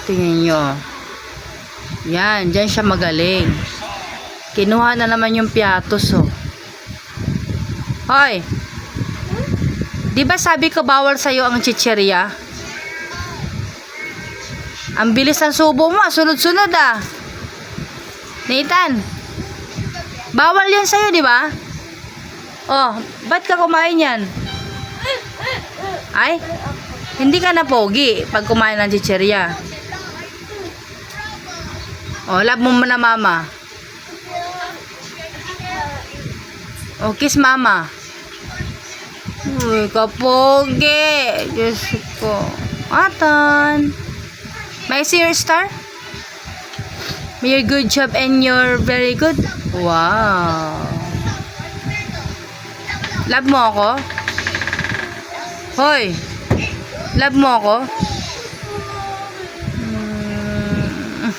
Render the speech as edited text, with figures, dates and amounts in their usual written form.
Tingnan nyo. Yan, dyan siya magaling. Kinuha na naman yung piatos, oh. Hoy! Di ba sabi ko bawal sa'yo ang chichirya? Ang bilis ng subo mo, sunod-sunod ah. Nathan, bawal yan sa'yo, di ba? Oh, ba't ka kumain yan? Ay, hindi ka na pogi pag kumain ng chichirya. Oh, love mo na mama. Oh, kiss mama. Uy, kapogi. Diyos ko. Atan. May I see your star? May your good job and you're very good. Wow. Love mo ako? Hoy. Love mo ako?